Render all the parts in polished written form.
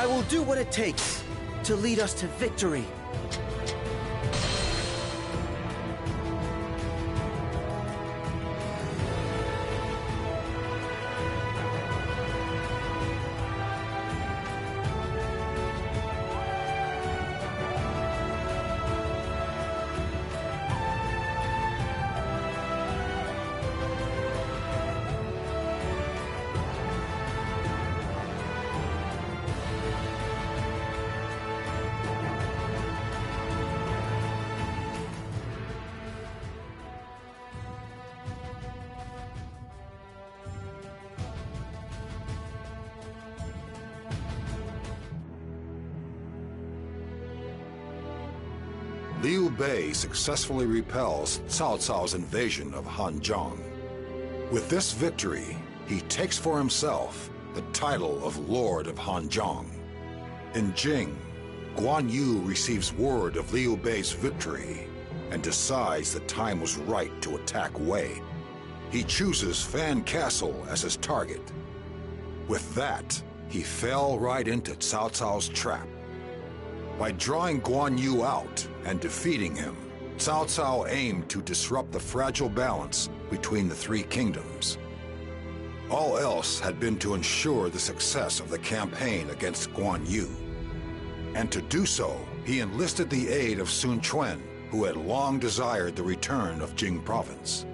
I will do what it takes to lead us to victory. Liu Bei successfully repels Cao Cao's invasion of Hanzhong. With this victory, he takes for himself the title of Lord of Hanzhong. In Jing, Guan Yu receives word of Liu Bei's victory and decides the time was right to attack Wei. He chooses Fan Castle as his target. With that, he fell right into Cao Cao's trap. By drawing Guan Yu out and defeating him, Cao Cao aimed to disrupt the fragile balance between the three kingdoms. All else had been to ensure the success of the campaign against Guan Yu. And to do so, he enlisted the aid of Sun Quan, who had long desired the return of Jing province.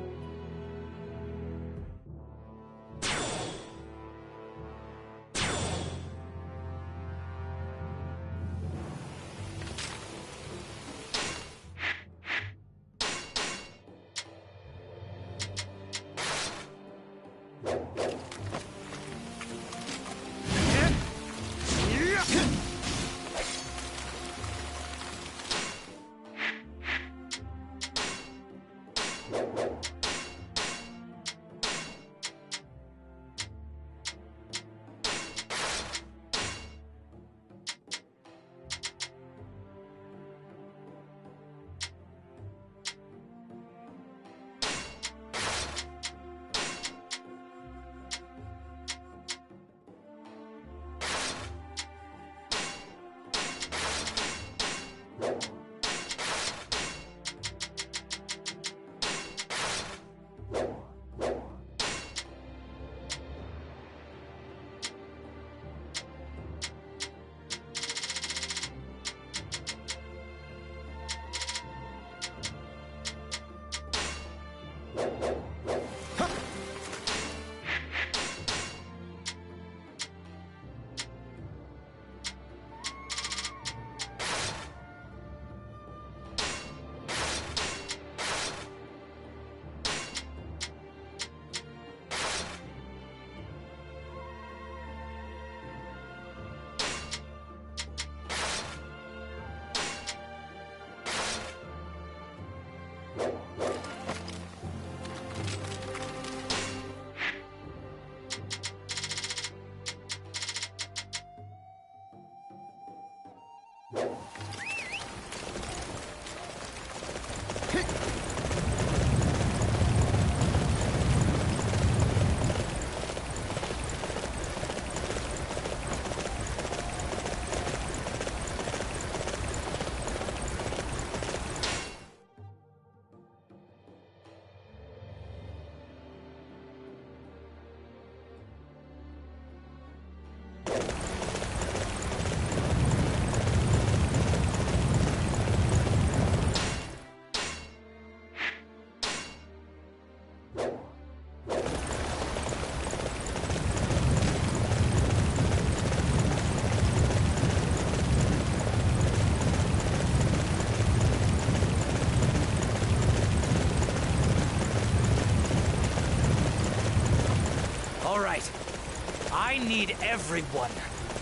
I need everyone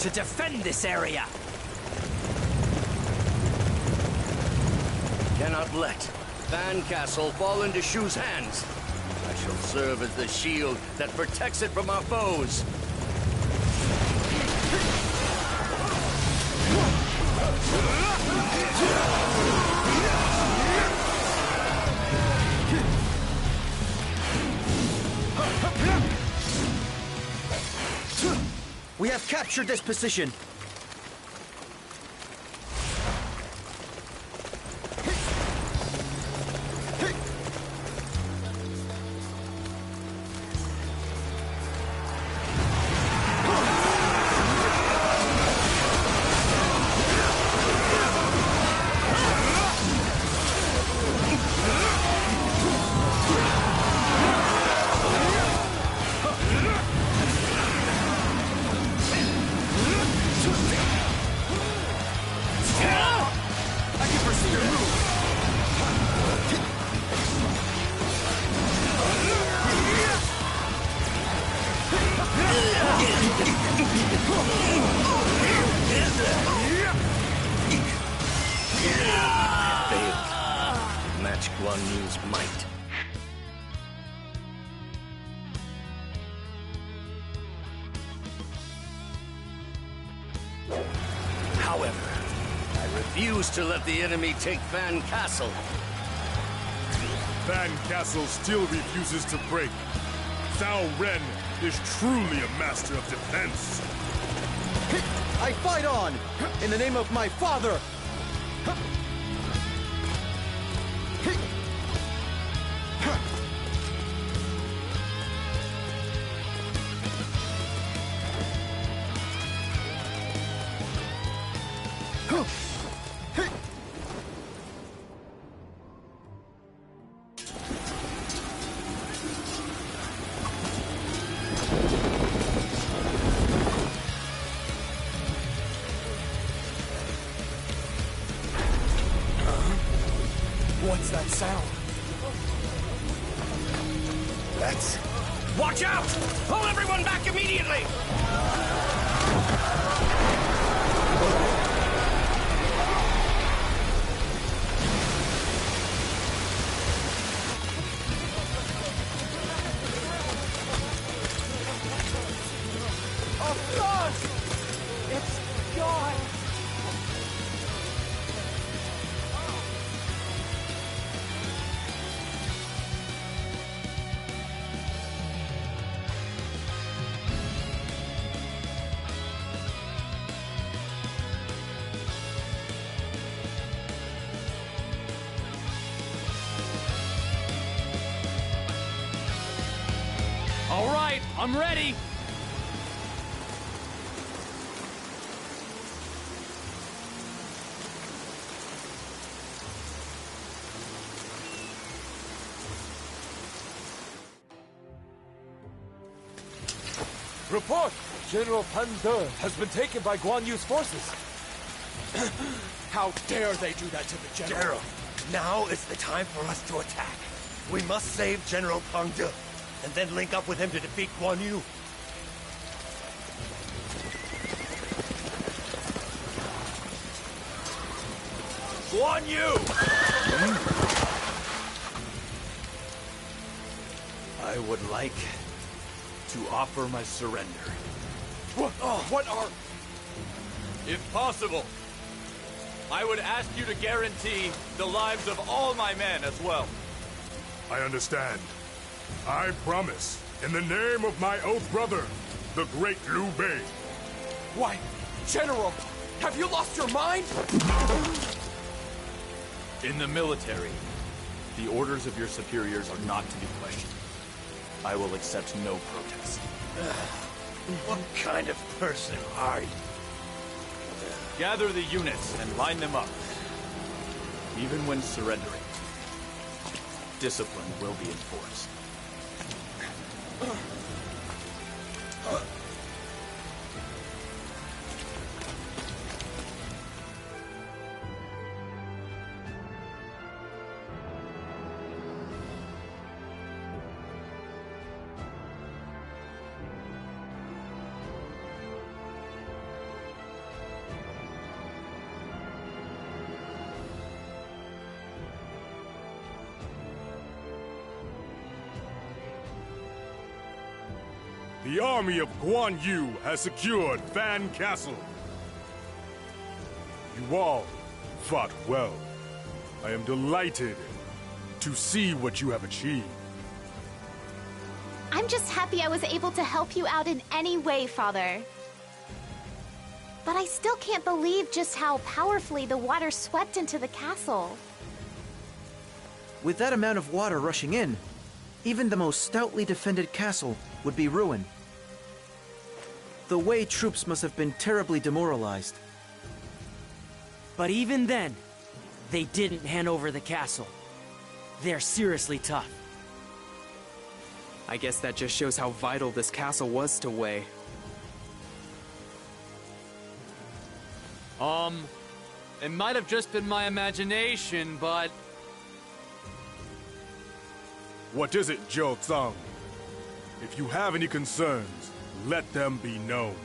to defend this area. Cannot let Fan Castle fall into Shu's hands. I shall serve as the shield that protects it from our foes. We have captured this position. Guan Yu's might. However, I refuse to let the enemy take Fan Castle. Fan Castle still refuses to break. Cao Ren is truly a master of defense. I fight on! In the name of my father! What's that sound? That's... Watch out! Pull everyone back immediately! Of course! It's gone! All right, I'm ready. Report! General Pan De has been taken by Guan Yu's forces. How dare they do that to the general? Now is the time for us to attack. We must save General Pang De, and then link up with him to defeat Guan Yu. Guan Yu! I would like to offer my surrender. What are... If possible, I would ask you to guarantee the lives of all my men as well. I understand. I promise, in the name of my oath brother, the great Liu Bei. Why, General, have you lost your mind? In the military, the orders of your superiors are not to be questioned. I will accept no protest. What kind of person are you? Gather the units and line them up. Even when surrendering, discipline will be enforced. The army of Guan Yu has secured Fan Castle. You all fought well. I am delighted to see what you have achieved. I'm just happy I was able to help you out in any way, Father. But I still can't believe just how powerfully the water swept into the castle. With that amount of water rushing in, even the most stoutly defended castle would be ruined. The Wei troops must have been terribly demoralized. But even then, they didn't hand over the castle. They're seriously tough. I guess that just shows how vital this castle was to Wei. It might have just been my imagination, but... What is it, Zhou Zhang? If you have any concerns, let them be known.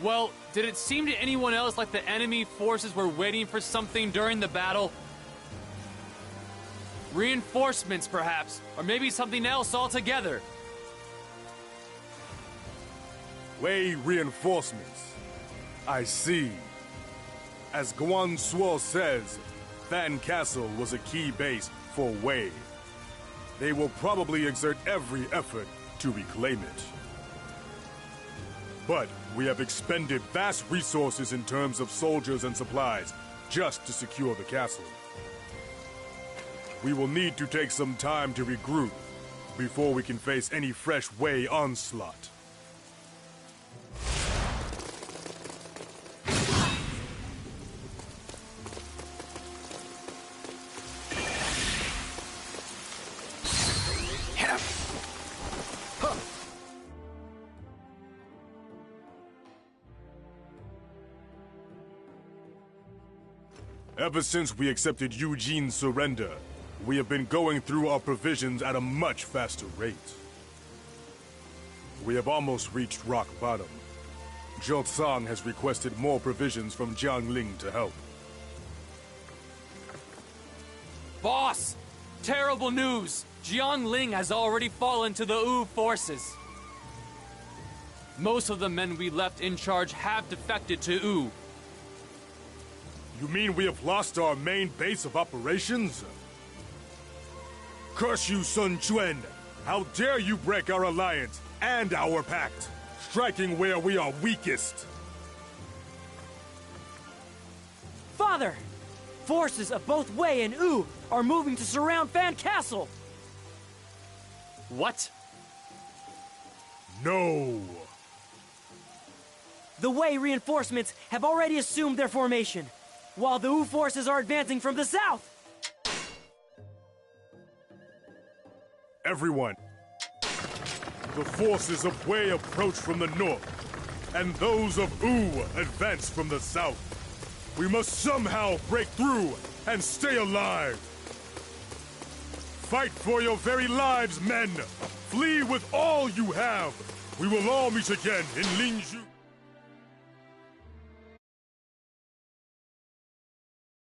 Well, did it seem to anyone else like the enemy forces were waiting for something during the battle? Reinforcements, perhaps, or maybe something else altogether. Wei reinforcements. I see. As Guan Xing says, Fan Castle was a key base for Wei. They will probably exert every effort to reclaim it. But we have expended vast resources in terms of soldiers and supplies just to secure the castle. We will need to take some time to regroup before we can face any fresh Wei onslaught. Ever since we accepted Eugene's surrender, we have been going through our provisions at a much faster rate. We have almost reached rock bottom. Zhou has requested more provisions from Jiangling to help. Boss! Terrible news! Jiangling has already fallen to the Wu forces. Most of the men we left in charge have defected to Wu. You mean we have lost our main base of operations? Curse you, Sun Quan! How dare you break our alliance and our pact, striking where we are weakest! Father! Forces of both Wei and Wu are moving to surround Fan Castle! What? No! The Wei reinforcements have already assumed their formation, while the Wu forces are advancing from the south! Everyone, the forces of Wei approach from the north, and those of Wu advance from the south. We must somehow break through and stay alive. Fight for your very lives, men! Flee with all you have! We will all meet again in Linju.